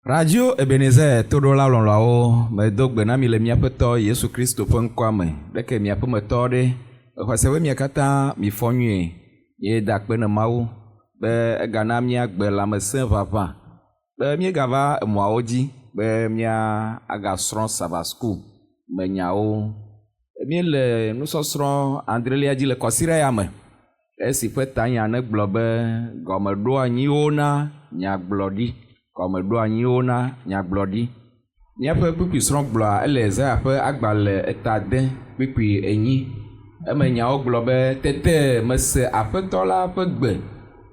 Radio Ebenezer todo la lɔlɔawo medogbe na mi le miaƒe tɔ Yesu Kristo ƒe ŋkɔa me ɖeke miaƒe metɔ ɖe exɔse be mia katã mi fɔ nyuie ye da akpe ne Mawu be egana miagbe lãmesẽ ʋaʋã be miegava emɔawo dzi be mia agasrɔ̃ Sabbath school me nyawo miele nusɔsrɔ̃ adrelia dzi le kɔsiɖa ya me esi ƒe tanya ne gblɔ be gɔmeɖo anyiwo na nyagblɔɖi gɔmeɖo anyiwo na nyagblɔɖi. Míaƒe kpikpisrɔ̃ gblɔa ele Ezaya ƒe agbalẽ etade kpikpi enyi. Eme nyawo gblɔ be tete mese Aƒetɔ la ƒe gbe.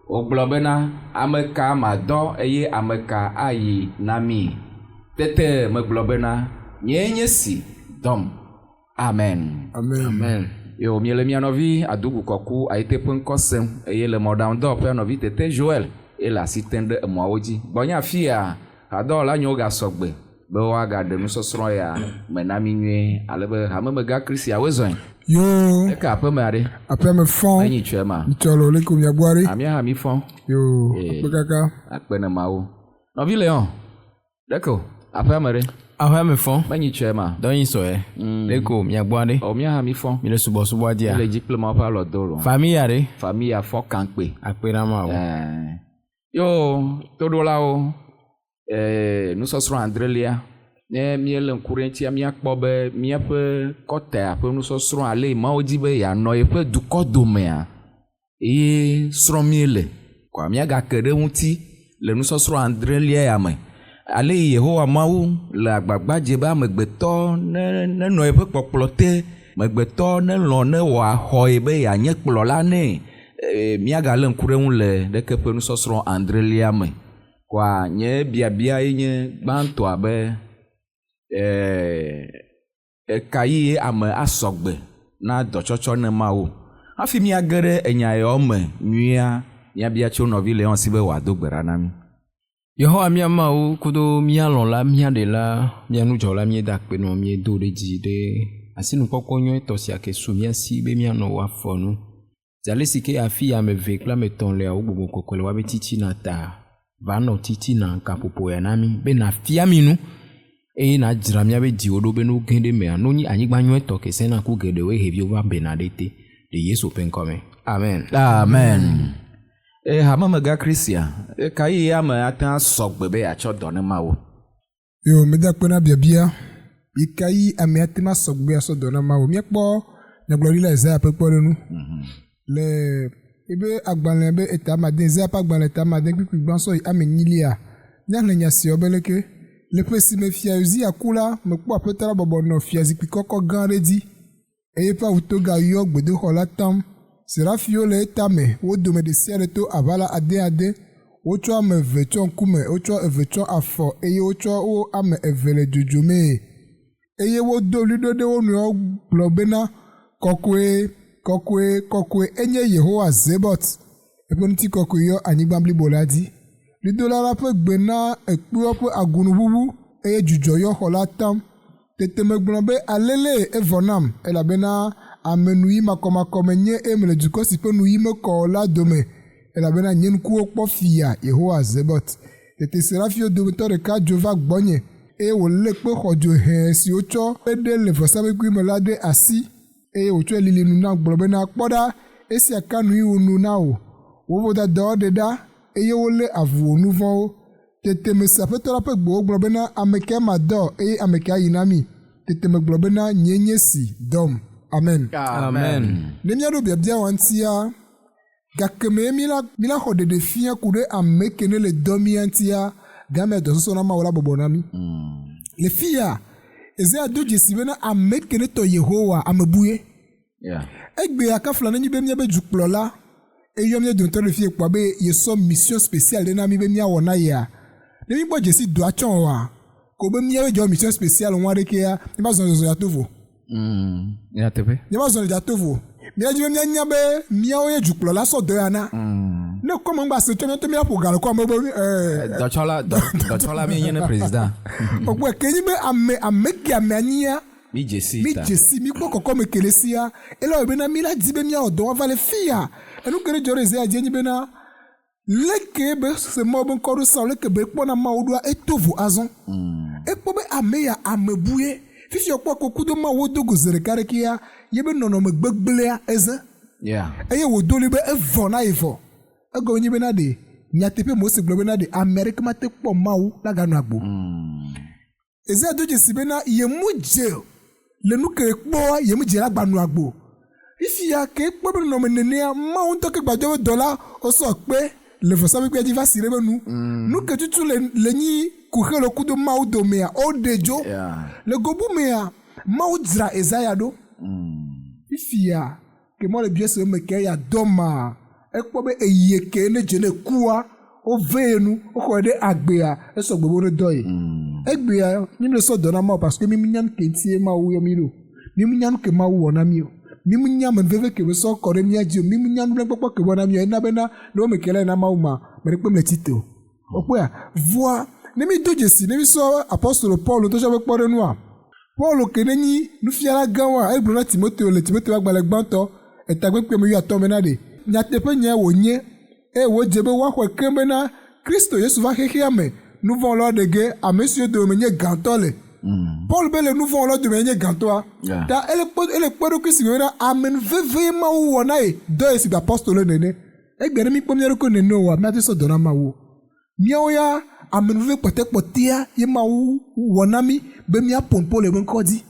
Wogblɔ bena ame ka madɔ eye ame ka ayi na mi. Tete megblɔ bena nyee nye si dɔm. Amen. Amen. Amen. Yo miele mia nɔvi adugu kɔku ayete ƒe ŋkɔ sem eye le mɔɖaŋudɔ ƒe nɔvi tete Joel ele asi tem ɖe emɔawo dzi. Gbɔnya afia hadɔwɔla nyewo gasɔgbe be woagaɖe nusɔsrɔ̃ ya me na mi nyuie ale be hamemega Kristiawoe zɔe. Yo. Eke aƒeme aɖe. Aƒeme fɔn. Enyi tsɔe ma. Mitsɔlɔ le ko miagbɔ aɖe. Amia hã mi fɔn. Yo. Akpe kaka. Akpe ne Mawu. Nɔvi le hɔn. Ɖeko aƒeme ɖe. Aƒeme fɔn. Menyi tsɔe ma. Dɔnyi sɔe. Ɖeko miagbɔ aɖe. O mia hã mi fɔn. Mi le subɔsubɔ dia. Mi le dzi kple Mawu ƒe alɔdolo. Famille aɖe. Famille afɔ kaŋkpe. Akpe na ma o. Yo toɖolawo nusɔsrɔ̃ adrelia ne míele ŋku ɖe ŋutia míakpɔ be míaƒe kɔtea ƒe nusɔsrɔ̃ ale Mawu dzi be yeanɔ yeƒe dukɔ domea eye srɔ̃ míele kɔa míagake ɖe ŋuti le nusɔsrɔ̃ adrelia ya me ale Yehowa Mawu le agbagba dze be amegbetɔ nenɔ yeƒe kpɔkplɔ te megbetɔ nelɔ̃ ne wòaxɔe be yeanye kplɔla nɛ. Míagale ŋku ɖe ŋu le ɖeke ƒe nusɔsrɔ̃ adrelia me kɔa nye biabia ye nye gbãtɔa be eka yi ame asɔgbe na dɔtsɔtsɔ ne Mawu hafi míage ɖe enya yawo me nyuia míabia tso nɔvi le si be wòado gbe ɖa na mí. Yehowa mía Mawu kudo mía lɔ̃la mía ɖela mía nudzɔla míeda akpe nɔ míedo ɖe dzi ɖe asinukpɔkpɔ nyuietɔ sia ke su mía si be míanɔ woafɔ nu. Zale si ke afi ame eve kple ame etɔ̃ lea wo gbogbo kɔkɔ le woabe titina ta va nɔ titina kaƒoƒo ya na mi be nafia mi nu eye nadzra míabe dziwo ɖo be no gẽ ɖe mea no nyi anyigba nyuietɔ ke sẽna ku geɖewo heviwo va bena ɖe te le Yesu ƒe ŋkɔ me. Amen. Amen. Hamemega Kristia eka yi ame ate sɔgbe be yeatsɔ dɔ ne Mawu. Yo meda akpe na biabia eka yi ame ate sɔgbe be asɔ dɔ na Mawu. Míakpɔ nyagblɔɖila Ezaya ƒe kpɔɖenu. Le ebe agbalẽ be etama de Ezaya ƒe agbalẽ etama de kpikpi gbãsɔ yi ame nyilia nyale nya si be leke le ƒe si me fia Uzia ku la mekpɔ Aƒetɔ la bɔbɔ nɔ fiazikpui kɔkɔ gã aɖe dzi eye eƒe awuto gayɔ gbedoxɔ la tam. Serafiwo le etame wo dome ɖe sia ɖe to aʋala ade wotsɔ ame eve tsɔ ŋkume wotsɔ eve tsɔ afɔ eye wotsɔ wo ame eve le dzodzomee eye wodo ɣli ɖo ɖe wo nɔewo gblɔ bena kɔkɔe kɔkɔe kɔkɔe enye Yehowa Zebot eƒe ŋutikɔkɔe yɔ anyigba blibo la dzi. Ɣlidola la ƒe gbe na ekpewo ƒe agunuʋuʋu eye dzudzɔ yɔ xɔ la tam. Tete megblɔ be alele evɔ nam elabena ame nuyi makɔmakɔ menye eye mele dukɔ si ƒe nuyi mekɔ la dome elabena nye ŋkuwo kpɔ fia Yehowa Zebot. Tete serafiwo dometɔ ɖeka dzo va gbɔnye eye wòlé kpe xɔdzo hẽ si wotsɔ ɖe le vɔsamlekpui me la ɖe asi eye wòtsɔe lili nu na gblɔ bena kpɔ ɖa esia ka nuyi wo nu na wò wo vodadawo ɖe ɖa eye wolé avu wò nu vɔ̃wo. Tete mese Aƒetɔ la ƒe gbewo gblɔ bena ame ka madɔ eye ame ka ayi na mi. Tete megblɔ bena nyee nye si dɔm. Amen. Amen. Ne míaɖo biabia wa ŋutia gake me míla xɔ ɖeɖefia ku ɖe ame ke ne le dɔ mía ŋutia game dɔsɔsɔ na Mawu la bɔbɔ na mí. Le fia Ezaya do dzesi bena ame ke ne tɔ Yehowa ame bue. Egbe akafla ne nyi be míabe dukplɔla eyɔ mía dometɔ le fie kpɔa be yesɔ mission spéciale ɖe na mí be míawɔ na yea. Ne mí gbɔ dzesi doa tsɔ wa ko be míabe dzɔ mission spéciale ŋu aɖekea míava zɔ zɔzɔ ya to vo. Ya teƒe. Míava zɔ ya to vo. Míadzi be míanya be míawo ye dukplɔla sɔ dɔ ya na. Ne kɔme ŋgba se tsɔ míato míaƒo ga le kɔ ame be dɔtsɔla mi nye ne président. Ɔgbɔ ke nyi be ame ke ame anyia. Mi dzesi mi kpɔ kɔkɔme kele sia ela wo bena mi la di be míawɔ dɔ wa va le fia enu ke ne dzɔ ɖe Ezaya dzi enyi bena leke be se mo ben ko sa leke be kpona ma odua etovu azon ekpo be ame ya amebuye fifi okpo kokudo ma wodo gozere karekia yebe nono me gbegblea eze Yeah. eye wodoli be evon na evon ego nyi be na de nyatepe mo se glo be na de America ma te kpo mawu la ganu agbo eze doje sibe na yemu je le nu ke kpo yemu je la gbanu agbo ifi ya ke kpo be no menene ma un to ke gbajo $, o so pe le fo sabe pe di va sire be nu ke tutu le nyi ku khelo kudo ma u do me ya o dejo le gobu me ya ma u dra ezaya do ifi ya ke mo le bien se me ke ya doma ekpo be eyeke ne je ne kuwa o venu o ko de agbea e so gbogbo ne do yi egbea ni le so do na ma parce que mi nyan ke tie ma wo yo mi lo mi nyan ke ma wo na mi o mi nyan me veve ke so ko re mi aji o mi nyan ble popo ke wo na mi o na be na lo me kele na ma wo ma me pe me tito o pe a voi ne mi doje si ne mi so apostole Paul to so be pore nu a Paul ke ne ni nu fiara gan wa e bro na Timothée le Timothée wa gbale gbanto e tagbe pe me yo ato me na de nyatepe nye wo nye e wo jebe wa ko kembe na Kristo Yesu va hehia me nous vont leur déguer à monsieur de mener gantole Paul bele nous vont leur de mener gantoa ta ele podo que si vera amen veve ma wo na e do esi apostole nene e gbere mi pomere ko nene wa ma te so dona ma wo mi o ya amen veve potia ye ma wo na mi be mi apompo le bon kodi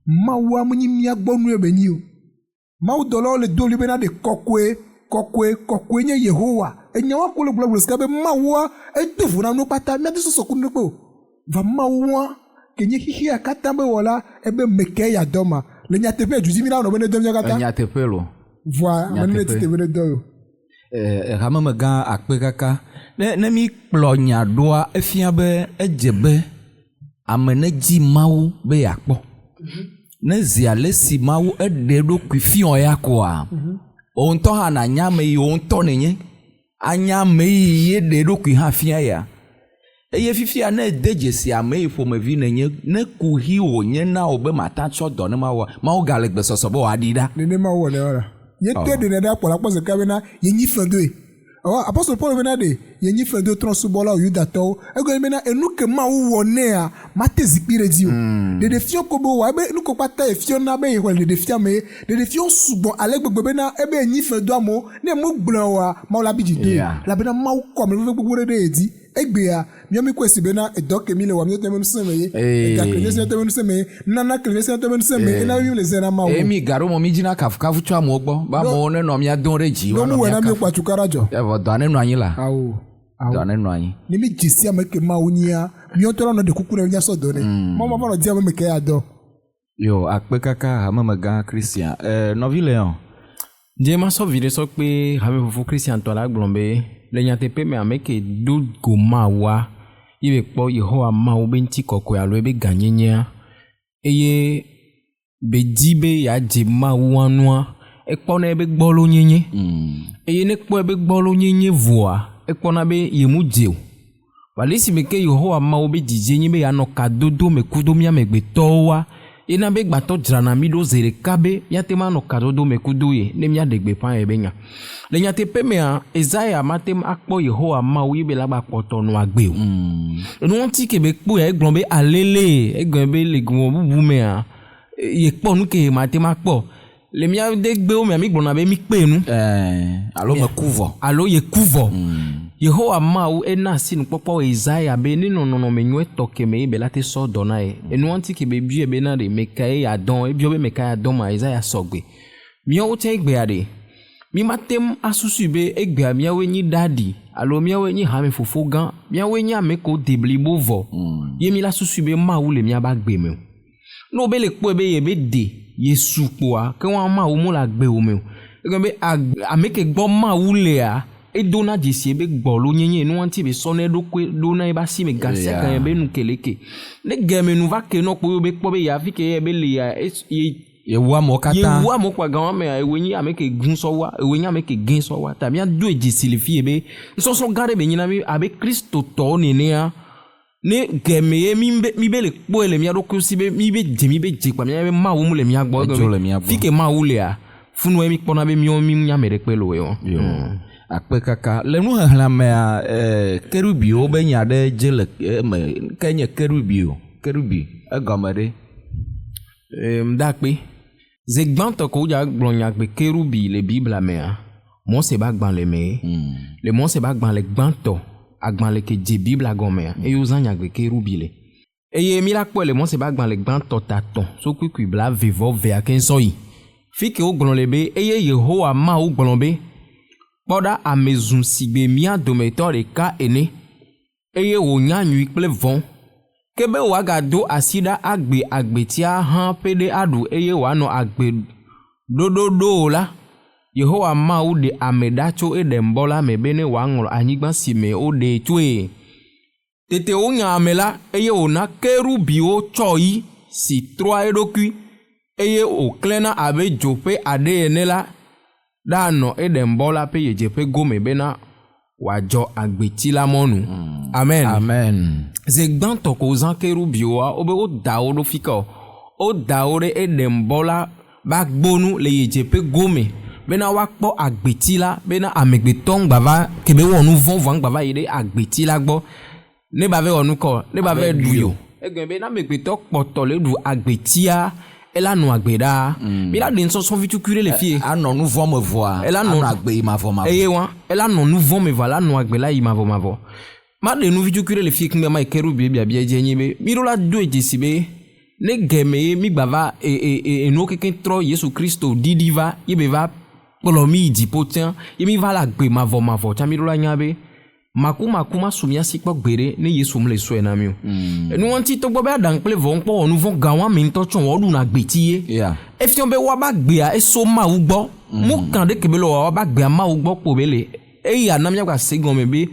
ma wo amunyi mi agbonu e be ni o ma wo dolo le do libena de kokwe nye Yehowa enya wa kule bla bla skabe mawa etufu na no pata mi ati so kunu ko va mawa kenye hihi akatambe wala ebe meke ya doma le nyatepe juzi mi na no bene domya kata Nyatepe lo voi manene tete bene do ramama ga akpe kaka ne mi kplo nya doa efia be ejebe amene ji mawu be yakpo ne zia lesi mawu ededo kwifion yakwa on to ha na nyame yi on to nenye anyame yi de do ku ha fia ya eye fifia na deje si ame fo me vi nenye ne ku hi o nye na obe mata cho do ne ma o gale gbe soso bo adida ne ma wo le ora ye te de ne da pola pose ka bena ye nyi fendo e o apostle Paul bena de ye nyi fendo tronsu bola o yuda to ego bena enu ke ma wo ne a mate zipire di o de fion ko bo wa be nu ko pata e fion na be ye ko de fion me de fion sugbon ale gbegbe bena e be nyi fendo amo ne mo gblan wa ma la bi di de la bena ma ko me gbegbe de di egbea mi mi kwesi bena e doke mi le wa mi te me nseme ye e ga kle se te me nseme nana kle se te me nseme e na mi le zena ma wo mi garo mo mi jina kafu twa mo gbo ba mo ne no mi adon reji wa no mi na mi kwa chukarajo e vo do anu anyi la awo do anu anyi ni mi jisi ameke ma wonia mi o toro no de kukure nya so do ne mo mo no dia me ke ado yo akpe kaka amama ga Christian no vileon je ma so vide so pe ha me fu Christian to la glombe le nyatepe me ameke do go ma wa ibe po Yehowa ma o be nti kokwe alo ebe ganyenya eye be jibe ya je ma wanwa ekpo na ebe gbolo nyenye eye ne kpo ebe gbolo nyenye voa ekpo na be yemu jeu walisi be ke Yehowa ma o be jije nyi be ya no kadodo me kudo mi amegbe towa ina be gbato drana mi do zere kabe yatema no kadodo me kudo ye ne mi adegbe pan ebe nya le nyatepe me a Isaiah matem akpo Yehowa ma o ibe la ba poto no agbe o no ti ke be kpo ya glon be alele egbe le gun bubu me a ye kpo nu ke matem akpo le mi adegbe o me mi gbon na be mi pe nu alo me kuvo alo ye kuvo Yehowa ma o ena sinu popo Isaiah be ni no me nwe toke me be la te so dona e enu anti ke be bi e be na de mekai adon e bi o be mekai adon ma Isaiah sogbe mi o te egbe ade mi matem asusu be egbe mi awe nyi dadi alo mi awe nyi ha me fofo gan mi awe nyi ameko deblibo vo ye mi la susu be ma wo le mi aba gbe me no be le po be ye be de Yesu po a ke won ma wo mo la gbe o me e be ameke gbo ma wo le a e dona jisi be gbolo nyenye nu anti be sone do kwe dona e ba si me gase kan be nu keleke ne game nu va ke no po be ya fi ke be le ya ye wa mo kata ye wa mo kwa gan me e wenyi ameke gun so wa e wenyi ameke gin so wa ta mi adu e jisi le fi be so gare be nyina mi abe Kristo to ni ne a ne game ye mi be le po le mi ado ku si be mi be je pa mi be ma wo mu le mi agbo fi ke ma wo le a funu e mi pona be mi o mi nya mere pe lo yo akpe kaka le nu hehlamea kerubiwo be nya ɖe dze le me ke nye kerubi egɔme ɖe Dakpe. Ze gbãtɔ ko wodza gblɔ nyagbe kerubi le Bibla mea, Mose ba gbalẽ me. Le Mose ba gbalẽ gbãtɔ, agbalẽ ke dze Bibla gɔmea, eye wozã nyagbe kerubi le. Eye mi la kpɔe le Mose ba gbalẽ gbãtɔ tatɔn, so kuikui bla vevɔ vea ke nsɔ yi. Fi ke wo gblɔ le be, eye Yehowa Mawu gblɔ be, kpɔɖa amezun si gbe mía dometɔ ɖeka ene, eye wònya nyui kple vɔ̃. Kebe wòagado asi ɖa agbe agbetia hã pe ɖe aɖu eye wòanɔ agbe ɖoɖoɖo la, Yehowa Mawu ɖe ame ɖa tso Eɖenbɔ la me be ne wòaŋlɔ anyigba si me woɖee tsoe. Tete wonya ame la eye wòna kerubiwo tsɔ yi si trɔa eɖokui eye wòklẽna abe dzo ƒe aɖe ene la ɖanɔ Eɖenbɔ la ƒe yedzeƒe gome bena wòadzɔ agbeti la mɔnu. Amen. Ze gbãtɔ ko zã kerubiwoa wobe woda wo ɖo fi ke woda wo ɖe Eɖenbɔ la ba gbonu le yedzeƒe gome bena woakpɔ agbeti la bena amegbetɔ ŋgbava kebe wɔ nu vɔ̃ vɔ̃ ŋgbava yi ɖe agbeti la gbɔ ne ba ve wɔ nu kɔ ne ba ve ɖu yo egɔme be na amegbetɔ kpɔtɔ le ɖu agbetia ela nɔ agbe ɖaa mi la ɖe nsɔsɔ vitukui ɖe le fie anɔ nu vɔ me vɔa ela nɔ agbe yi mavɔ eye wa ela nɔ nu vɔ me vɔ la nɔ agbe la yi mavɔ ma ɖe nu vitukui ɖe le fie kunbe ma yi kerubi biabia dze nyi be mi ɖo la do edzesi be ne gɛmɛ ye mi gbava enuwo keke trɔ Yesu Kristo didi va ye be va kplɔ mi yi dziƒo tia ye mi va la agbe mavɔ tia mi ɖo la nya be maku ma su mia si kpɔ gbe ɖe ne Yesu le sɔe na mi o. Enuwanti tɔgbɔ be aɖaŋu kple vɔ ŋkpɔ wɔ nu vɔ gã wa mi ŋutɔ tsɔ wɔ ɖu na agbeti ye. Efiɔ be woaba gbea eso Mawu gbɔ. Mu kan ɖe kebe le woaba gbea Mawu gbɔ kpo be le. Eya na mia gba se gɔme be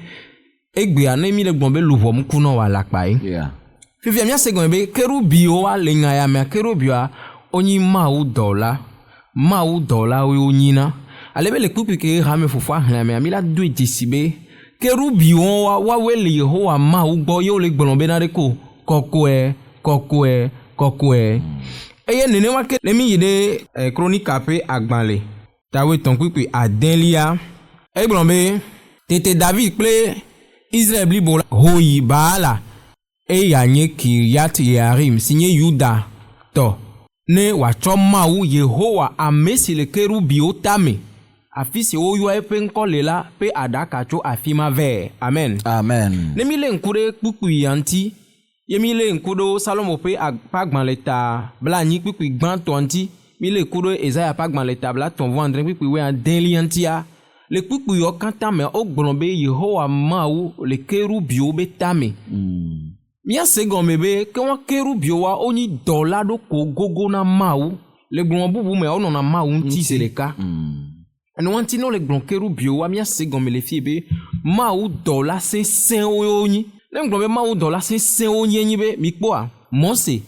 egbea ne mi le gbɔn be luʋɔ mu kunɔ wa la kpa ye. Fifia mia se gɔme be kerubiwo wa le nya ya mea kerubiwa wonyi Mawu dɔla. Mawu dɔlawoe wonyina. Ale be le kpukpui ke hame fofoa hlẽ mea mi la do edzesi be kerubiwo wawoe le Yehowa Mawu gbɔ ye wole gblɔ bena ɖe ko kɔkɔe. Eye nenema ke ne mi yi ɖe kronika ƒe agbalẽ tawetɔn kpukpui adelia egblɔ be tete David kple Israel blibo la ho yi Baala eye yeanye Kiriat Yearim si nye Yuda tɔ ne wòatsɔ Mawu Yehowa ame si le kerubiwo tame afi si woyɔa eƒe ŋkɔ le la ƒe aɖaka tso afi ma vɛ. Amen. Ne mi le ŋku ɖe kpukpui ya ŋuti ye mi le ŋku ɖe Salomo ƒe agbalẽ ta blanyi kpukpui gbãtɔ ŋuti mi le ŋku ɖe Ezaya ƒe agbalẽ ta blatɔ̃ vɔ adre kpukpui wɔ adelia ŋutia le kpukpuiwo katã me wogblɔ be Yehowa Mawu le kerubiwo be tame. Míase gɔme be ke wɔn kerubiwoa wonyi dɔla ɖoko gogo na Mawu le gblɔm bubu me wonɔna Mawu ŋuti zi ɖeka. Enuwanti no le gblɔm kerubiwoa míase gɔme le fie be Mawu dɔla sesẽwo wonyi. Ne gblɔ be Mawu dɔla sesẽwo nyi be mi kpɔa Mose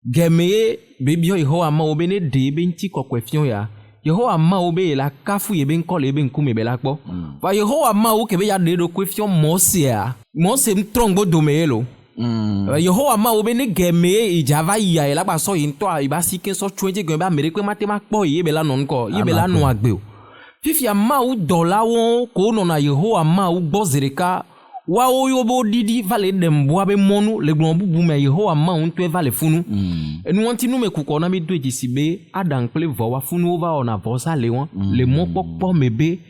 gɛmɛ ye bebiɔ Yehowa Mawu be ne ɖe be ŋuti kɔkɔe fiɔ ya Yehowa Mawu be la kafu ye be ŋkɔ le be ŋkume be la kpɔ. Va Yehowa Mawu ke be ya ɖe ɖokui fiɔ Mosea Mose trɔ ŋgbo dome ye lo. Yehowa Mawu be ne gɛmɛ ye idza va yia ye la gba sɔ yi ŋutɔ iba si ke sɔ tso edze gɔme be ame ɖekpe mate ma kpɔ ye be la nɔ ŋkɔ ye be la nɔ agbe o. Fifia Mawu dɔlawo ko nɔna Yehowa Mawu gbɔ zi ɖeka wawo yo be didi va le Eɖenbɔa be mɔnu le gblɔm bubu me Yehowa Mawu ŋutɔe va le funu. Enuwanti nu me kukɔ na mi do edzesi be aɖaŋu kple vɔ wa funuwo va wɔna vɔsa le wɔn le mɔkpɔkpɔ me be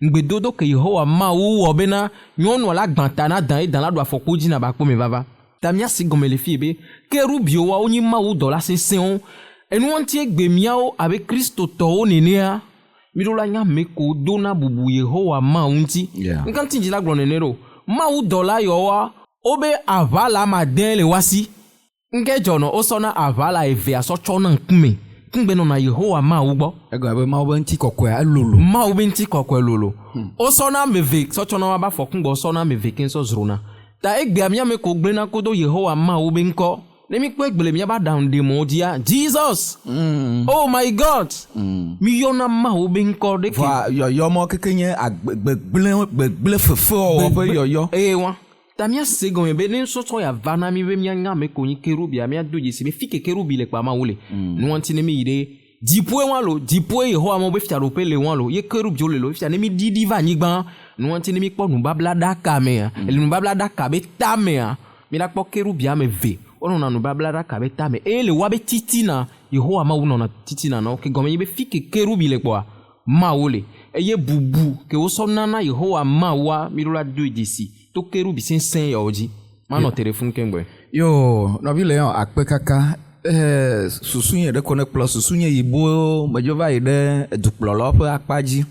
ŋgbedodo ke Yehowa Mawu wɔ bena nyɔnua la gbã ta na dan ye dan la ɖo afɔku dzi na ba kpɔ me vava. Ta míasi gɔme le fie be kerubiwoa wonyi Mawu dɔla sesẽwo. Enuwanti egbe miawo abe kristotɔwo nenea mi ɖo la nya me ko do na bubu Yehowa Mawu ŋuti. Nkanti dzi la gblɔ nene ɖo. Mawu dɔla yɔwoa wobe aʋala made le wasi. Nke dzɔnɔ wosɔna aʋala eve asɔ tsɔna ŋkume. Kungbe nɔna Yehowa Mawu gbɔ. Egɔme be Mawu be ŋuti kɔkɔe lolo. Mawu be ŋuti kɔkɔe lolo. Wosɔna ame eve sɔ tsɔna wa ba fɔ kungbe wosɔna ame eve ke sɔ zrona. Ta egbea miame ko gblẽna kodo Yehowa Mawu be ŋkɔ. Ne mi kpɔ egble miaba ɖaŋu ɖe mɔ dzia Jesus. Oh my God. Mi yɔna Mawu be ŋkɔ ɖeke. Va yɔyɔmɔ keke nye gbegble fefe wɔwɔ ƒe yɔyɔ. Eye wa. Ta míase gɔme be ne nsɔsɔ ya va na mi be mianya me ko nyi kerubia míado dzesi be fi ke kerubi le kpa Mawu le. Nuwanti ne mi yi ɖe dziƒoe wa lo dziƒoe Yehowa Mawu be fiaɖoƒe le wa lo ye kerubiwo le lo fia ne mi didi va anyigba nu anti ni mi kpɔ nubabla ɖaka mea ele nubabla ɖaka be tamea mi la kpɔ kerubia me ve wonɔna nubabla ɖaka be tame eye le wa be titina Yehowa Mawu nɔna titina na wo ke gɔme ye be fi ke kerubi le kpɔa Mawu le eye bubu ke wosɔ nana Yehowa Mawua mi ɖo la do dzesi to kerubi sesẽ yawo dzi manɔ telefon kengbe yo nɔvi le yɔ akpe kaka susu nye ɖe ko ne kplɔ susu nye yibo medzo va yi ɖe dukplɔlawo ƒe akpa dzi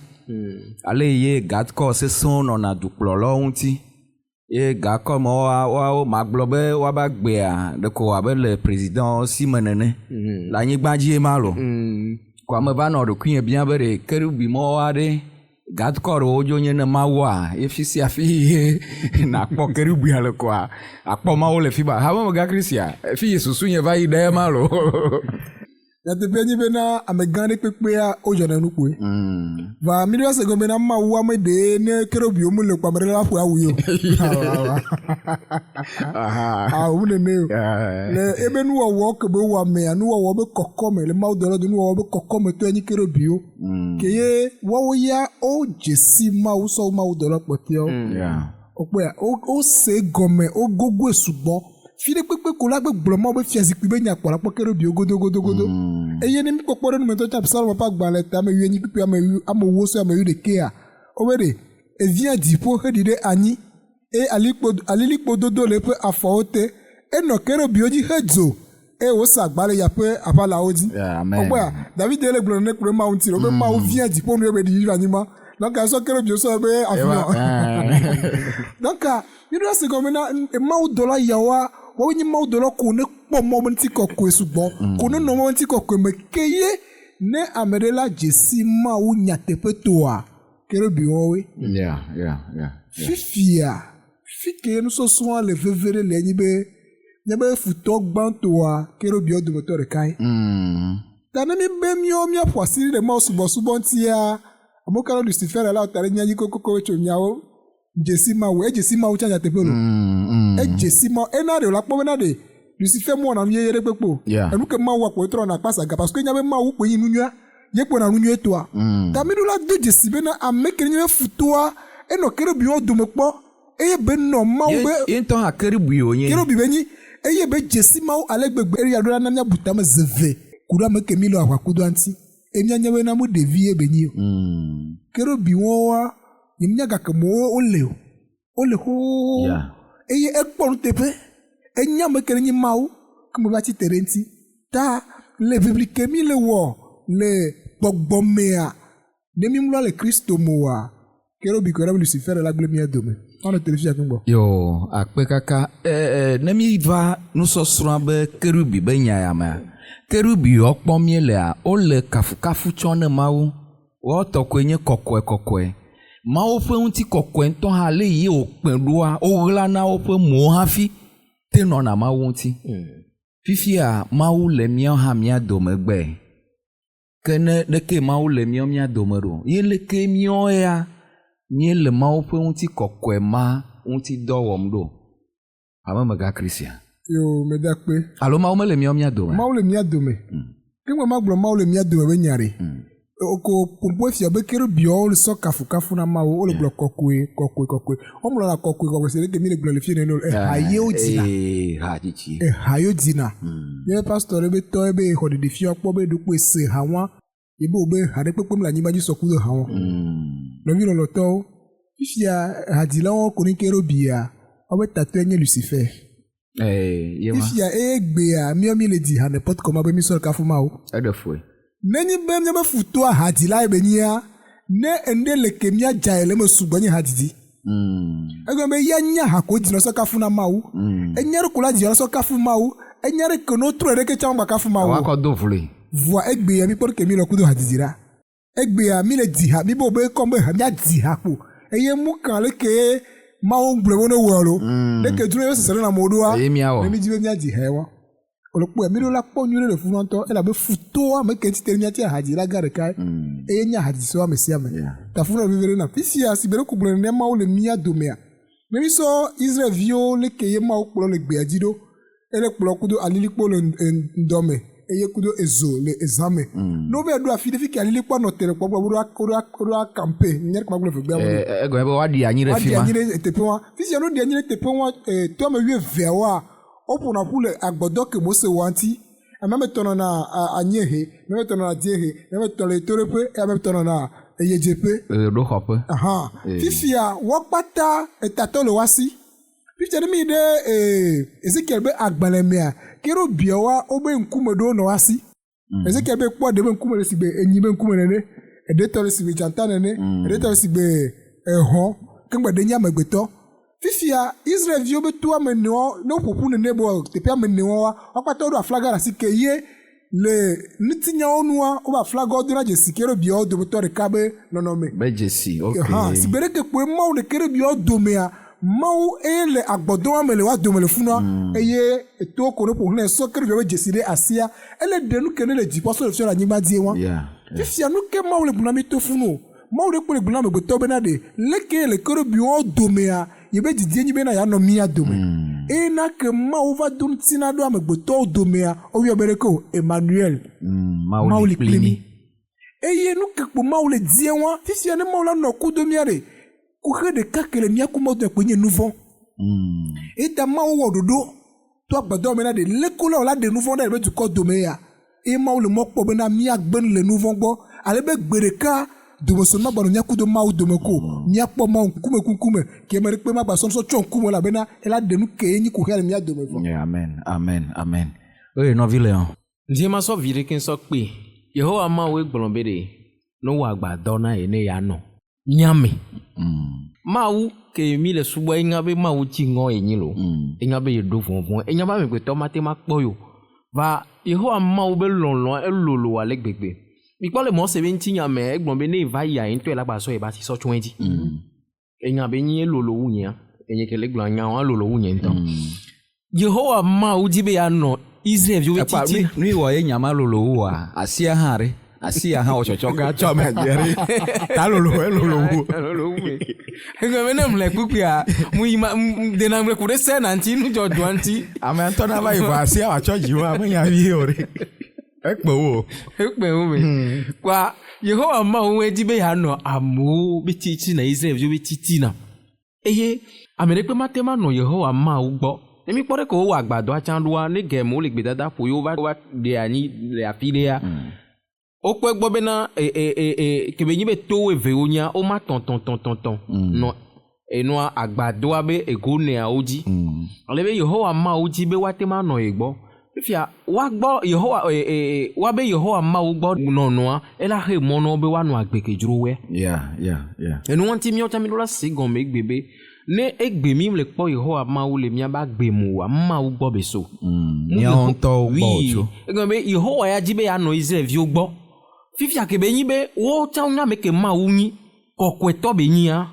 ale ye gatkɔ sesẽwo nɔna dukplɔlawo ŋuti ye gakɔ me woawo magblɔ be woaba gbea ɖeko abe le président si me nene le anyigba dzi ma lo ko ame va nɔ ɖokui nye bia be ɖe kerubi mɔ aɖe gatkɔ ɖewo dzo nye ne Mawua ye fi sia fi ye nakpɔ kerubia le koa akpɔ Mawu le fi ba habe me gakri sia fi yi susu nye va yi ɖe ma lo nyateƒe nyi bena amegã ɖe kpekpea wodzɔna nu koe va mi ɖo se gɔme na Mawu ame ɖe ne kerubiwo mu le kpame ɖe la ƒo awu yo awu nene o le ebe nuwɔwɔ ke be wɔmea nuwɔwɔ be kɔkɔme le Mawu dɔlɔ do nuwɔwɔ be kɔkɔme to enyi kerubiwo ke ye wɔwo ya o dzesi Mawu sɔ Mawu dɔlɔ kpɔtɔewo okpea o se gɔme o gogo sugbɔ fi ɖe kpekpe ko la gbe gblɔ Mawu be fiazikpui be nyakpɔ la kpɔ kerubiwo godogodogodo eye ne mi kpɔkpɔ ɖe numetɔ tsa psalm ƒe agbalẽ ta ame 8 kpekpe ame 9 so ame 11 o be ɖe evia dziƒo heɖi ɖe anyi eye alilikpo dodo le eƒe afɔwo te enɔ kerubiwo dzi hedzo eye wosa agbalẽ ya ƒe aʋalawo dzi okpɔa David le gblɔ ne kplɔ Mawu ŋuti o be Mawu via dziƒo nu ebe ɖi ɖe anyigba donc azɔ kerubiwo sɔ be avion donc mi ɖo se gɔme na Mawu dɔla yawoa wɔwo nye Mawu dɔla ko ne kpɔ Mawu ŋuti kɔkɔe sugbɔ ko ne nɔ Mawu ŋuti kɔkɔe me ke ye ne ame ɖe la dzesi Mawu nyateƒe toa kerubiwoe fifia fi ke nusɔsrɔ̃a le veve ɖe le enyi be nyabe futɔ gbãtɔa kerubiwo dometɔ ɖekae ta ne mi be míaƒo asi ɖe Mawu subɔsubɔ ŋutia amewo ka Lucifer la ta ɖe nyadzi kokoko tso nyawo dzesi Mawu edzesi Mawu tsa nyateƒe lo edzesi Mawu ena ɖe la kpɔ bena ɖe Lucifer mu wɔna nu yeye ɖe kpekpe o enu ke Mawu akpɔ trɔ na kpasa ga parce que nya be Mawu kpoe nyi nu nyuia ye kpɔna nu nyuie toa ta mi ɖo la do dzesi bena ame ke nye futoa enɔ kerubiwo dome kpɔ eye be nɔ Mawu be ye ŋutɔ hã kerubiwo nye kerubi be nyi eye be dzesi Mawu ale gbegbe eya ɖo la na mía butame zeve ku ɖo ame ke mi le aʋakudo ŋuti emia nye be na mu ɖevi ye be nyi o kerubiwoa yemia gake mo ole ho eye ekpɔ nuteƒe enya me ke nyi Mawu ke me va tsi te ɖe ŋuti ta le vivli ke mi le wɔ le gbɔgbɔmea ne mi mlɔ le Kristo moa kerubi ko ɖe Lucifer la gble mia dome ɔnɔ televizia ke gbɔ yo akpe kaka ne mi va nusɔsrɔ̃a be kerubi be nya ya mea kerubiwo kpɔm mi lea wole kafukafu tsɔ ne Mawu wɔtɔ koe nye kɔkɔe Mawu ƒe ŋuti kɔkɔe ŋutɔ hã le yi wòkpe ɖoa woɣla na woƒe mowo hafi te nɔna Mawu ŋuti fifia Mawu le míawo hã mía dome gbe ke ne ɖeke Mawu le mía dome ɖo ye leke míawo ya mí le Mawu ƒe ŋuti kɔkɔe ma ŋuti dɔ wɔm ɖo ame megakri sia yo meda kpe alo Mawu mele mía dome Mawu le mía dome ke ŋgɔ ma gblɔ Mawu le mía dome be nya ɖe ko pompo fia be kerubiwo le sɔ kafukafu na Mawu wo le gblɔ kɔkɔe womlɔ na kɔkɔe se ɖeke mi le gblɔ le fie neno eha yewo dzina eha yewo dzina ye pastor be tɔ ebe xɔ ɖeɖefia kpɔ be ɖokpo se ha wa ebe wo be ha ɖe kpekpe le anyigba dzi sɔ ku do ha wa nɔvi lɔlɔtɔwo fifia hadzilawo ko ni kerubia wobe tatɔe nye Lucifer fifia eye gbea mi le di ha n'importe comment be mi sɔ kafu Mawu nenyi be míabe futoa hadzila ebe nyia ne ende le ke mía dza ele me sugbɔ nye hadzidzi egbe be ya nya ha ko dzina sɔ kafu na Mawu enya ɖe ko la dzina sɔ kafu Mawu enya ɖe ke no trɔ ɖe ke tsã gba kafu Mawu wakɔ do vloe voa egbea mi kpɔ ke mi le kudo hadzidzi ɖa egbea mi le dzi ha mi bo be kɔm be mía dzi ha ko eye mu kan le ke Mawu gblɔ be ne wɔ lo le ke dro ye sese ɖe na mo ɖoa ne mi dzi be mía dzi ha wa le kpɔe mi ɖo la kpɔ nyuie le funu ŋutɔ elabe futo ame ke ŋuti te mía ti ahadzi la ga ɖeka eye nye ahadzi so ame sia ame ta funu veve ɖe na fisia si be ɖe ko gblɔ ne Mawu le mía domea ne mi sɔ Israelviwo le ke ye Mawu kplɔ le gbea dzi ɖo ele kplɔ kudo alilikpo le ŋdɔ me eye kudo ezo le examen no be do afi de fi kali le no tere po bo camper nyer ko maglo fe gba ego ebe wa di anyi re fi ma wa di anyi te pe wa fi si no di anyi te pe wa to me wie vewa opo na pule agbodo ke mo se wanti amame tono na anyehe me tono na diehe me tono le torepe e me tono na eyejepe do hope aha fifia wo pata etato le wasi fifia mi de Ezekiel be agbalemia kero biawa obe nkume do no wasi Ezekiel be kpo de be nkume le sigbe enyi be nkume ne edeto le sigbe chantane ne edeto le sigbe ehon kengba de nya magbeto fifia Israel vio be to amenwo no popu ne nebo te pe amenwo wa pata do aflaga la sikeye le nitinya onua o ba flag o dura je sikero bi o do to rekabe nonome be jesi okay ha sibere ke po ma o de kere bi o do me a mau ele agbodo amele wa do mele funa eye eto ko no po na so kere bi jesi de asia ele de nu kene le jipo so le so la nyigba die won fifia nu ke ma o le buna mi to funu ma o de ko le buna me go to be na de leke le kere bi o do me a yebe didie nyi be na ya no mi adome e na ke ma over dun tina do amegboto odome a o wi obereko Emmanuel mauli plimi e ye nu ke po maule die wa fisi ne maula no kudomi are ku he de ka kele mi akuma do pe nye nouveau e ta ma wo dodo to agbodo me na de lekolo la de nouveau na be tu ko dome ya e maule mo po be na mi agben le nouveau gbo ale be gbereka domo so ma banu nyakudo ma o domo ko nyakpo ma kume ke mere pe ma gba so chon kumo la bena ela denu ke nyi ku hele mi adomo fo amen oye no vileon ndi ma so vire kin so pe Yehowa ma we gbolon bere no wa agbado na ene ya no nyame ma wu ke mi le subo enga be ma wu ti ngo enyi lo enga be ye do fonfon enga ba me pe to mate ma po yo va Yehowa ma wu be lonlon elolo wa legbegbe mi pa le mo se be ntinya me egbon be ne va ya into la gba so e ba ti so 20 enga be yin elolo wu yen enye ke le gbon nya wa lolo wu yen tan Yehowa ma wu di be ya no Israel yo titi ni wo enya ma lolo wu a asia hare asia ha o chocho ga cho me gere ta lolo wu enga me na mle kupia mu de na mle ku de se na nti nu jojo anti ame anto na ba ifa asia wa cho ji wa nya wi ore ekpe wo me kwa Yehowa ma wu e di be ya no amu bi titi na Israel yo bi titi na eye amere pe matema no Yehowa ma wu gbo emi pore ko wa agbado achanduwa ni gemu le gbe dada po yo wa de ani le afide ya o pe gbo be na ke be yin be to eve onya o ma ton no enu agbado abe ego ne a oji ale be Yehowa ma oji be wa tema no egbo fia wa gbo Yehowa wa be Yehowa ma wo gbo no ela he mo no be wa no agbekejuru we enu won ti mi o ta mi lo la sigon me gbebe ne egbe mi le po Yehowa ma wo le mi ba gbe mu wa ma wo gbo be so ni on to gbo jo egbe be Yehowa ya jibe ya no Israel vi o gbo fifia ke be yin be wo ta nya me ke ma wo yin kokwe to be yin ya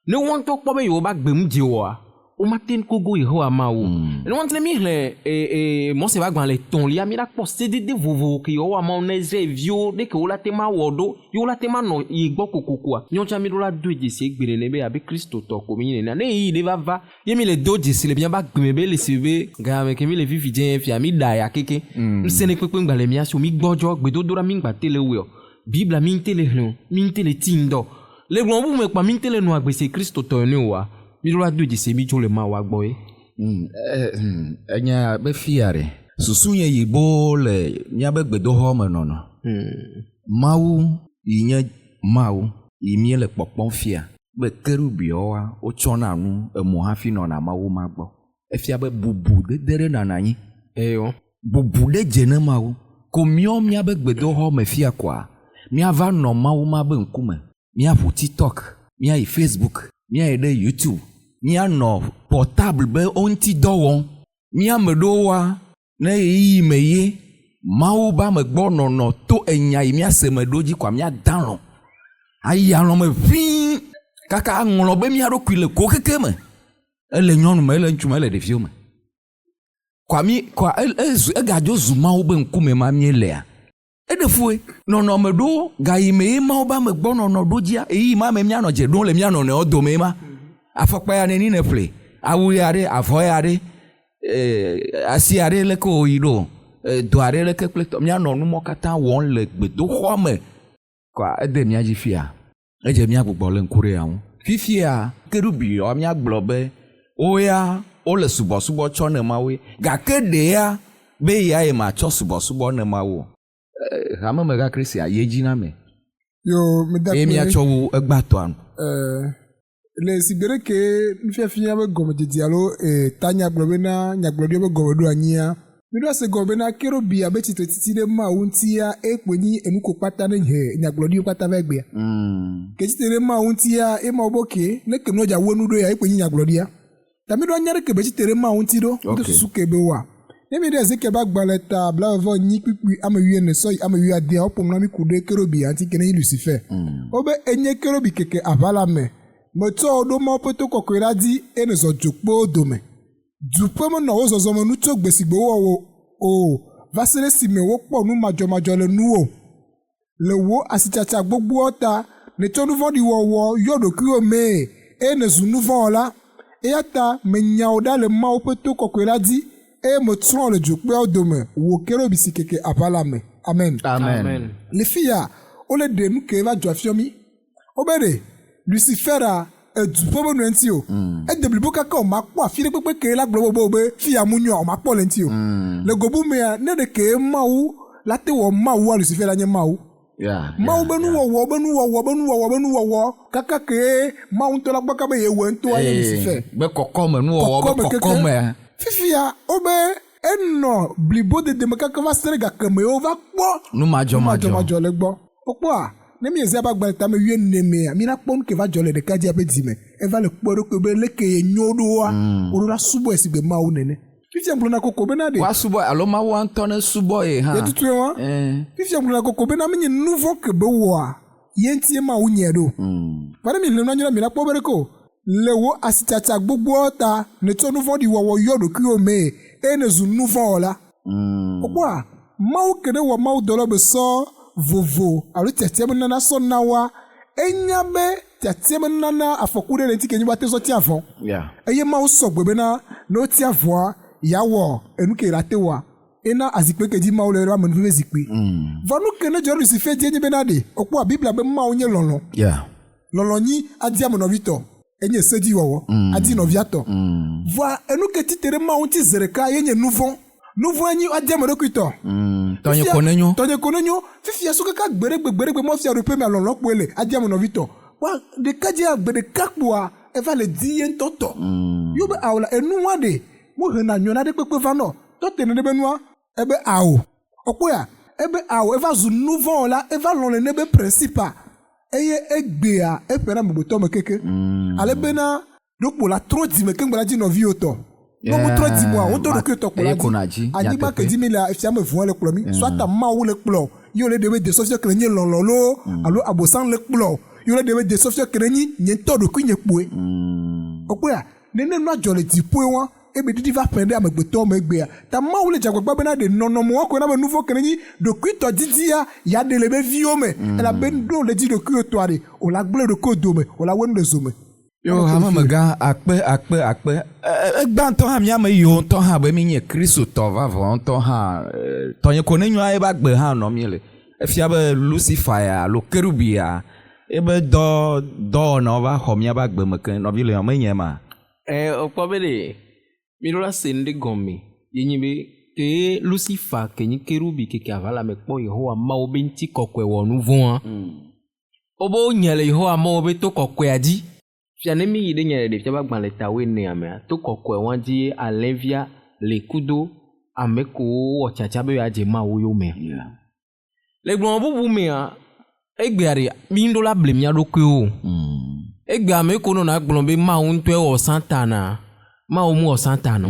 ne won to po be yo ba gbe mu je wa o ma ten kogo Yehowa ma wo ne won tle mi le mo se ba gban le ton li amira po se de vovo ke Yehowa ma on Israel vi o de ke o la te ma wodo yo la te ma no yi gbo kokoko a nyon cha mi do la do je se gbere ne be abi Kristo to ko mi ne na yi de va ye mi le do je se le bien ba gbe be le se be ga me ke mi le fifi je fi ami da ya keke se ne pepe ngba le mi aso mi gbojo gbe do ra mi ngba tele we o Bible mi tele hlon mi tele tindo le gbon bu me pa mi tele no agbese Kristo to ni wa mi do la do je se mi jo le ma wa gbo enya be fiare susu ye yibo le nya be gbedo ho me no mawu yin mawu imi le popon fia be kerubi owa o chona nu emu hafi no na mawu magbo efia be bubu de dere na nanyi eyo bubu de jene mawu ko mio mia be gbedo ho me fia kwa mia va no mawu ma be nkume mia fu TikTok mia i Facebook mia ide YouTube mia no portable be onti dowon mia medo wa na yi meye mawu ba me gbo no to enya yi mia se medo ji kwa mia danro ayi aro me fin kaka ngolo be mia ro kwile ko keke me ele nyonu me ele ntuma ele de fio me kwa mi kwa ga jo zuma wo be nkume ma mi ele a edefue no medo ga yi me mawu ba me gbo no do ji a yi ma me mia no je do le mia no ne odo me ma afokpa ya ni ne play awu ya re afo ya re asiare le ko yido do aɖe leke kple tɔ míanɔ numɔ katã wɔm le gbedoxɔa me kɔa ede mía dzi fia edze mía gbugbɔ le ŋku ɖe ŋu fifia kerubiwo míagblɔ be woya wole subɔsubɔ tsɔ ne Mawu gake ɖea be ya ye matsɔ subɔsubɔ ne Mawu hame me ga Kristi ye dzi na me yo me da eye míatsɔ wu egbatɔa le sigbere ke nufiafia be gɔmedzedze alo ta nyagblɔ bena nyagblɔɖi be gɔme ɖo anyia mi ɖo ase gɔme bena kerubi abe tsitre titi ɖe Mawu ŋutia ekpo nyi enuko kpata ne he nyagblɔɖiwo kpata va gbea ke tsitre ɖe Mawu ŋutia emawo be ke ne ke nua dza wo nu ɖo ya ekpo nyi nyagblɔɖia ta mi ɖo anya ɖe ke be tsitre ɖe Mawu ŋuti ɖo ŋuti susu ke be wa ne mi ɖe Ezekiel be agbalẽ ta blaeve-vɔ-nyi kpikpui ame 14 sɔ yi ame 18 wo ƒom na mi ku ɖe kerubi ŋuti ke ne nyi Lucifer wobe enye kerubi keke aʋala me metsɔ ɖo mawo ƒe to kɔkɔe la dzi ene zɔ dzokpewo dome du ƒe menɔ wo zɔzɔme nu tso gbe si gbe wowɔ o va se ɖe esime wokpɔ nu madzɔmadzɔ le nuwo le wo asitsatsa gbogbowo ta netsɔ nu vɔ̃ɖi wɔwɔ yɔ ɖokuiwo mee eye nezu nu vɔ̃ wɔla eya ta menya wo ɖa le Mawu ƒe to kɔkɔe la dzi eye metrɔ le dzokpeawo dome wo kerubi si keke aʋala me amen le fia wole ɖe nu ke va dzɔ afiɔ mi wobe ɖe Lucifera edu ƒe be nu ŋuti o ede blibo kaka o ma kpɔ afi ɖe kpekpe ke la gblɔ be fia mu nyɔ o ma kpɔ le ŋuti o le gobu mea ne ɖe ke Mawu la te wɔ Mawu a Lucifera nye Mawu Mawu be nuwɔwɔ kaka ke Mawu ŋutɔ la gbɔ ka be ye wɔ ŋutɔ anye Lucifer be kɔkɔme nuwɔwɔ be kɔkɔme fifia wobe enɔ blibo dede me kaka va se ɖe gakeme wo va kpɔ nu madzɔmadzɔ le gbɔ kpɔa ne mi eze agbalẽ tame 14 mea mina kpɔ nu ke va dzɔ le ɖeka dzi abe dzime eva le kpɔ ɖokui be leke ye nyo ɖoa wo la subɔ esi gbe Mawu nene fifia gblɔna koko bena ɖe wa subɔ alo Mawu ŋutɔ ne subɔ ye hã ye tutue wa fifia gblɔna koko bena menye nu vɔ ke be wɔa ye ŋuti Mawu nye ɖo va ne mi le nɔnyi na mi la kpɔ be ɖe ko le wo asitsatsa gbogbowo ta ne tsɔ nu vɔ̃ɖi wɔwɔ yɔ ɖokuiwo mee eye ne zu nu vɔ̃ wɔla kpɔa Mawu ke ne wɔ Mawu dɔ lɔ be sɔ vovo alo tiatia be nana sɔ na wa enya be tiatia be nana afɔku ɖe le ŋuti ke nyi ba te sɔ tia vɔ eye Mawu sɔgbe bena ne wotia vɔa yawɔ enu ke la te wɔa ena azikpe ke dzi Mawu le ame nuve zikpui va nu ke ne dzɔ Lucifer dzi enye bena ɖe okpɔa Biblia be Mawu nye lɔlɔ lɔlɔ nyi adi ame nɔvitɔ enye sedi wɔwɔ adi nɔvia tɔ va enu ke titere Mawu ŋuti zi ɖeka ye nye nu vɔ nyi adi ame ɖokui tɔ tɔnye ko ne nyo fifia so kaka gbeɖegbe mɔ fia ɖoƒe mea lɔlɔ kpoe le adi ame nɔvitɔ wa ɖeka dzi agbe ɖeka kpoa eva le di ye ŋutɔ tɔ yo be awo la enu wa ɖe mo hena nyɔna ɖe kpekpe va nɔ tɔte ne be nua ebe awo ɔkpoa ebe awo eva zu nu vɔ la eva lɔ le ne be principa eye egbea eƒe na mebotɔ me keke ale bena ɖokpo la trɔ dzi me ke ŋgbala dzi nɔviwo tɔ n'omu trɔ dzi moa wotɔ ɖokui tɔ kplɔ la dzi anyigba ke dzi mi le efia me vɔ le kplɔ mi soit Mawu le kplɔ ye wole ɖe be de sɔfia ke nye lɔlɔ lo alo abosan le kplɔ ye wole ɖe be de sɔfia ke nyi nye ŋutɔ ɖokui nye kpoe ɔkpoa nene nua dzɔ le dziƒoe wa ebe didi va ƒe ɖe amegbetɔwo me gbea ta Mawu le dzagbagba bena ɖe nɔnɔme wa ko na be nuvɔ ke nyi ɖokui tɔ didia ya ɖe le be viwo me elabe ɖo le dzi ɖokui tɔa ɖe o la gblẽ ɖokui dome o la wɔnu le zo me yo hamemegã akpe egbãtɔ hã míame yiwo ŋutɔ hã be mi nye kristotɔ vavɔ ŋutɔ hã tɔnye ko ne nyoa ebe agbe hã nɔ mi le efia be Lucifer ya alo kerubi ya ebe dɔwɔnawo va xɔ míabe agbe me ke nɔvi le menye ma okpɔ be ɖe mi ɖo la se nu ɖe gɔme ye nyi be ke Lucifer ke nyi kerubi keke aʋala me kpɔ Yehowa Mawu be ŋuti kɔkɔe wɔ nu vɔa wobe wonye le Yehowa Mawu be to kɔkɔea dzi fia ne mi yi ɖe nye ɖevia be agbalẽ ta 14 mea to kɔkɔe wa dzi alẽvia le kudo ame kowo wɔ tsatsa be yeadze Mawu yome le gblɔm bubu mea egbea ɖe mi ɖo la ble mia ɖokuiwo egbea ame ko nɔna gblɔm be Mawu ŋutɔe wɔ Satana Mawu mu wɔ Satana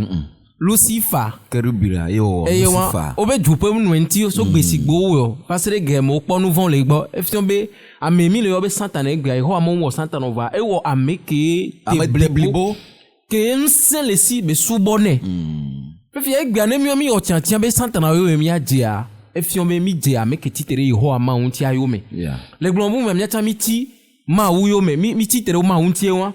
Lucifer kerubi la ye wɔ Lucifer wobe dzu ƒe nu ŋuti so gbe si gbewo yɔ va se ɖe gɛmɛ wokpɔ nu vɔ le gbɔ efiɔ be ame mi le yɔ be Satana egbea Yehowa Mawu wɔ Satana va ewɔ ame ke te blibo ke ŋusẽ le si be subɔ nɛ fifia egbea ne mi wɔ tiatia be Satana yewo mi adzea efiɔ be mi dze ame ke titere Yehowa Mawu ŋuti ayome le gblɔm bu me miatsa mi ti Mawu yome mi titere Mawu ŋuti wa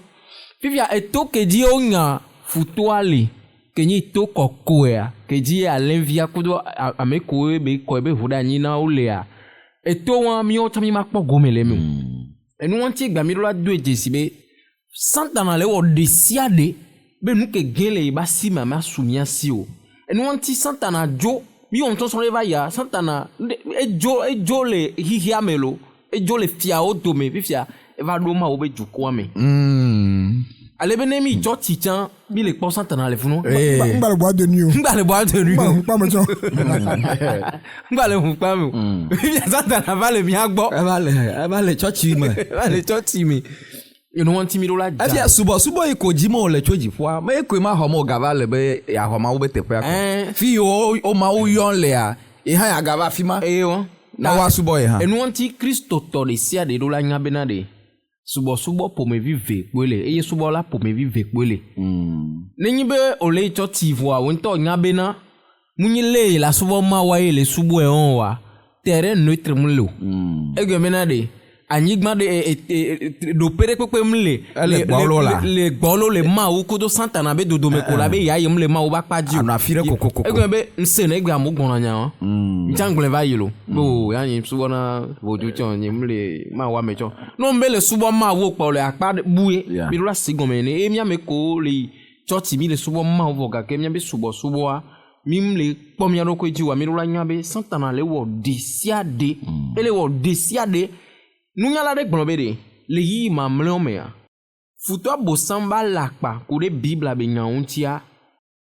fifia eto ke dzi wonya futoa li kenyi to kɔkɔea kedzi alẽvia kudo ame koe be kɔe be ʋu ɖe anyi na wo lea eto wa míawo tsã mi ma kpɔ gome le mi o enu ŋuti gba mi ɖo la do dzesi be Santana le wɔ ɖe sia ɖe be nu ke gẽ le ba si ma ma su mia si o enu ŋuti Santana dzo mi wɔn tɔsɔ ɖe va ya Santana edzo le xixia me lo edzo le fiawo dome fifia eva ɖo ma wo be dukɔa me. Ale be ne mi dzɔ tsi tsã mi le kpɔ Santana le funu. N gba le bɔ de nu o. N gba le bɔ de nu o. N gba me tsɔ. N gba le hu kpa mi o. Santana va le mia gbɔ. Eva le tsɔtsi me. Eva le tsɔtsi me. Enu ŋuti mi ɖo la dza. Efia subɔsubɔ yi ko dzi me wòle tso dziƒoa me koe ma xɔ me o gava le be yeaxɔ mawu be teƒea ko. Fi wo mawu yɔm lea yi hã yeagava fi ma. Eye wo. Na wa subɔ yi hã. Enu ŋuti Kristo tɔ ɖe sia ɖe ɖo la nya bena ɖe subɔsubɔ ƒomevi ve kpoe le eye subɔla ƒomevi ve kpoe le. Nenyi be wòle tsɔ ti voa wo ŋutɔ nya bena munyi le la subɔ mawa ye le subɔe hã wa terrain neutre mu le o. Egbe bena ɖe anyigba de ɖope ɖe kpekpe mu le gbɔlo le mawu kudo Santana be dodome ko la be yayem le mawu ba kpa dzi o. Anɔ afi ɖe kokoko. Egbe be nsẽ ne egbe amewo gbɔna nya o. Ntsaŋgblẽ va yi lo. Bo ya nyi subɔna vodzu tsɔ nye mu le mawu ame tsɔ. No be le subɔ mawu kpɔ le akpa bue. Mi ɖo la si gɔme ne eye mía me ko le tsɔtsi mi le subɔ mawu vɔ gake mía be subɔsubɔa mi le kpɔ mía ɖokui dzi wa mi ɖo la nya be Santana le wɔ ɖe sia ɖe. Ele wɔ ɖe sia ɖe. Nunyala ɖe gblɔ be ɖe le yi mamlɛwo mea futɔ abosam ba le akpa ku ɖe Bibla be nya ŋutia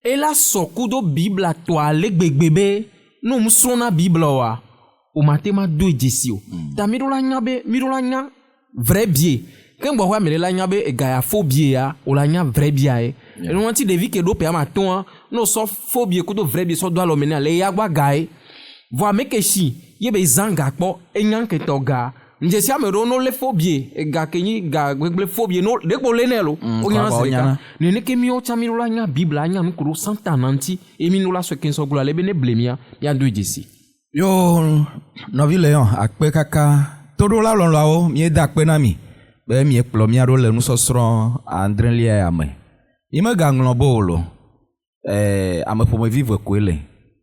ela sɔ kudo Bibla tɔa le gbegbe be no mu srɔ̃na Bibla wa o ma te ma do dzesi o ta mi ɖo la nya be mi ɖo la nya vrai bie ke gbɔ xɔ ame la nya be egaya fo bie ya o la nya vrai bia ye enu ŋuti ɖevi ke ɖo pea ma tɔa no sɔ fo bie kudo vrai bie sɔ do alɔ me ne le ya gba ga ye vɔ ame ke si ye be zanga kpɔ enya nke tɔ ga njesi ame ɖewo no le fobie ega kenyi ga gbegble fobie no ɖekpo le ne lo o nya se ka nene ke miwo tsã mi ɖo la nya Bibla nya nu ko ɖo Santana ŋuti emi no la sɔ ke sɔ gblɔ ale be ne ble mia do dzesi. Yo nɔvi le yɔ akpe kaka toɖola lɔlɔawo mieda akpe na mi be miekplɔ mia ɖo le nusɔsrɔ̃ adrelia ya me mi megaŋlɔ bo o lo ame ƒomevi ve koe le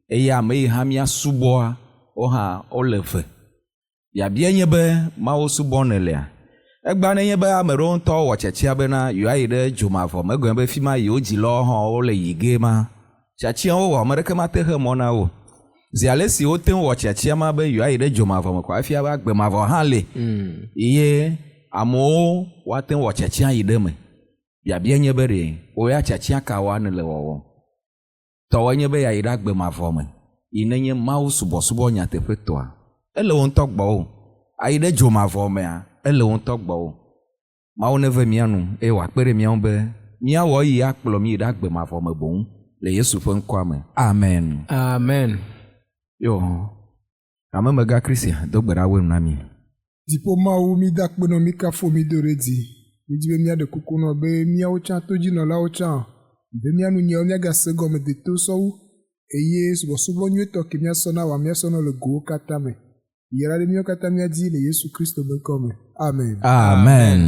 eye ame yi hã mia subɔa wo hã wole ve. Biabia nye be mawo subɔ ne lea egba ne nye be ame ɖewo ŋutɔ wɔ tsatsia bena yewoayi ɖe dzomavɔ megbe be fi ma yewo dzilawo hã wole yi ge ma tsatsia wowɔ ame ɖeke ma te xe mɔ na wo zi ale si wote ŋu wɔ tsatsia ma be yewoayi ɖe dzomavɔ me ko afia be agbemavɔ hã le ye amewo woate ŋu wɔ tsatsia yi ɖe me biabia nye be ɖe woya tsatsia ka woa ne le wɔwɔ tɔwoe nye be yeayi ɖe agbemavɔ me yi nenye mawu subɔsubɔ nyateƒe tɔa ele wo ŋutɔ gbɔ o ayi ɖe dzomavɔ mea ele wo ŋutɔ gbɔ o mawu neve mía nu eye wòakpe ɖe míawo be míawɔ yi akplɔ mi ɖe agbemavɔ me boŋ le Yesu ƒe ŋkɔa me amen. Amen. Yo ame mega Kristi do gbe ɖa wo na mi. Dziƒo mawu mi da akpe nɔ mi kafo mi do ɖe dzi mi dzi be míaɖe kuku nɔ be míawo tsã to dzinɔlawo tsã be mía nu nyawo míagase gɔme de to sɔwu eye subɔsubɔ nyuietɔ ke míasɔna wa míasɔna le gowo katã me. Yera ɖe míawo katã míadzi le Yesu Kristo be ŋkɔ me. Amen. Amen.